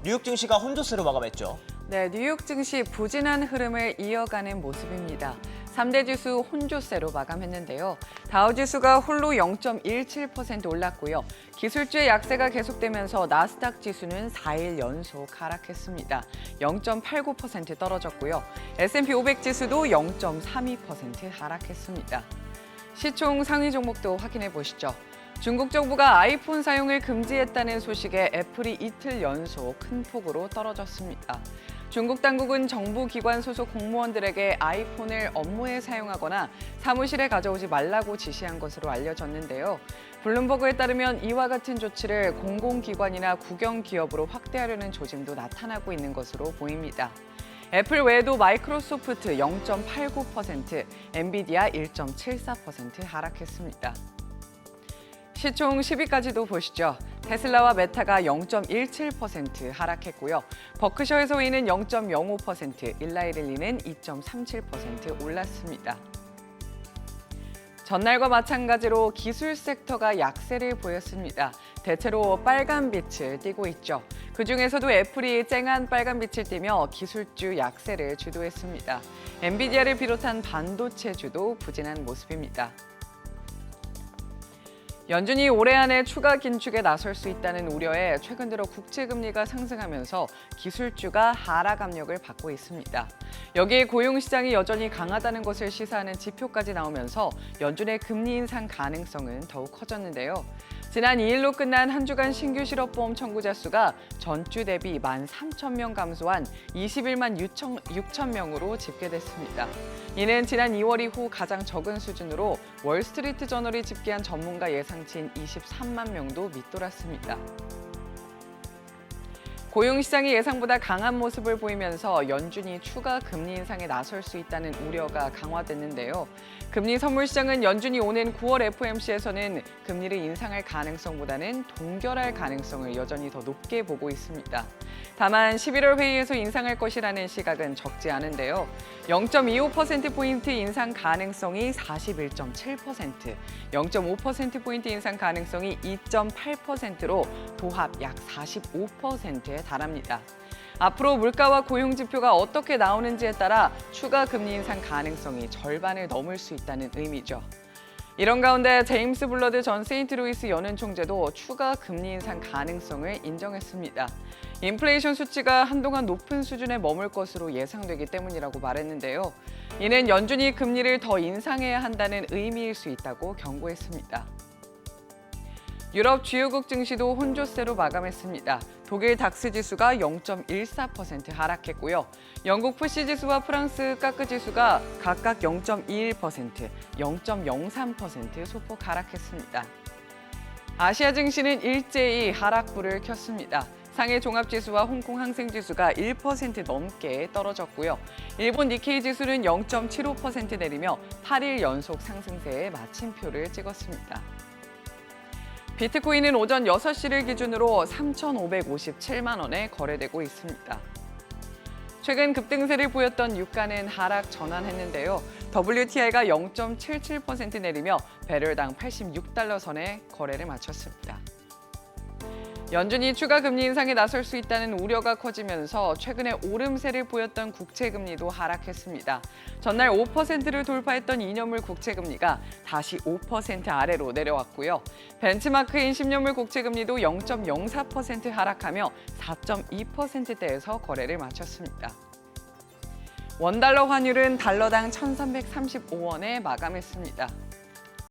뉴욕 증시가 혼조세로 마감했죠. 네, 뉴욕 증시 부진한 흐름을 이어가는 모습입니다. 3대 지수 혼조세로 마감했는데요. 다우지수가 홀로 0.17% 올랐고요. 기술주의 약세가 계속되면서 나스닥 지수는 4일 연속 하락했습니다. 0.89% 떨어졌고요. S&P 500 지수도 0.32% 하락했습니다. 시총 상위 종목도 확인해 보시죠. 중국 정부가 아이폰 사용을 금지했다는 소식에 애플이 이틀 연속 큰 폭으로 떨어졌습니다. 중국 당국은 정부 기관 소속 공무원들에게 아이폰을 업무에 사용하거나 사무실에 가져오지 말라고 지시한 것으로 알려졌는데요. 블룸버그에 따르면 이와 같은 조치를 공공기관이나 국영기업으로 확대하려는 조짐도 나타나고 있는 것으로 보입니다. 애플 외에도 마이크로소프트 0.89%, 엔비디아 1.74% 하락했습니다. 시총 10위까지도 보시죠. 테슬라와 메타가 0.17% 하락했고요. 버크셔 해서웨이는 0.05%, 일라이릴리는 2.37% 올랐습니다. 전날과 마찬가지로 기술 섹터가 약세를 보였습니다. 대체로 빨간 빛을 띠고 있죠. 그중에서도 애플이 쨍한 빨간 빛을 띠며 기술주 약세를 주도했습니다. 엔비디아를 비롯한 반도체주도 부진한 모습입니다. 연준이 올해 안에 추가 긴축에 나설 수 있다는 우려에 최근 들어 국채금리가 상승하면서 기술주가 하락 압력을 받고 있습니다. 여기에 고용시장이 여전히 강하다는 것을 시사하는 지표까지 나오면서 연준의 금리 인상 가능성은 더욱 커졌는데요. 지난 2일로 끝난 한 주간 신규 실업보험 청구자 수가 전주 대비 13,000명 감소한 21만 6천 명으로 집계됐습니다. 이는 지난 2월 이후 가장 적은 수준으로 월스트리트 저널이 집계한 전문가 예상치인 23만 명도 밑돌았습니다. 고용시장이 예상보다 강한 모습을 보이면서 연준이 추가 금리 인상에 나설 수 있다는 우려가 강화됐는데요. 금리 선물 시장은 연준이 오는 9월 FOMC에서는 금리를 인상할 가능성보다는 동결할 가능성을 여전히 더 높게 보고 있습니다. 다만 11월 회의에서 인상할 것이라는 시각은 적지 않은데요. 0.25%포인트 인상 가능성이 41.7%, 0.5%포인트 인상 가능성이 2.8%로 도합 약 45%에 달합니다. 앞으로 물가와 고용 지표가 어떻게 나오는지에 따라 추가 금리 인상 가능성이 절반을 넘을 수 있다는 의미죠. 이런 가운데 제임스 블러드 전 세인트루이스 연은 총재도 추가 금리 인상 가능성을 인정했습니다. 인플레이션 수치가 한동안 높은 수준에 머물 것으로 예상되기 때문이라고 말했는데요. 이는 연준이 금리를 더 인상해야 한다는 의미일 수 있다고 경고했습니다. 유럽 주요국 증시도 혼조세로 마감했습니다. 독일 닥스 지수가 0.14% 하락했고요. 영국 푸시 지수와 프랑스 까크 지수가 각각 0.21%, 0.03% 소폭 하락했습니다. 아시아 증시는 일제히 하락불을 켰습니다. 상해 종합지수와 홍콩 항생지수가 1% 넘게 떨어졌고요. 일본 니케이 지수는 0.75% 내리며 8일 연속 상승세에 마침표를 찍었습니다. 비트코인은 오전 6시를 기준으로 3,557만 원에 거래되고 있습니다. 최근 급등세를 보였던 유가는 하락 전환했는데요. WTI가 0.77% 내리며 배럴당 86달러 선에 거래를 마쳤습니다. 연준이 추가 금리 인상에 나설 수 있다는 우려가 커지면서 최근에 오름세를 보였던 국채금리도 하락했습니다. 전날 5%를 돌파했던 2년물 국채금리가 다시 5% 아래로 내려왔고요. 벤치마크인 10년물 국채금리도 0.04% 하락하며 4.2%대에서 거래를 마쳤습니다. 원달러 환율은 달러당 1,335원에 마감했습니다.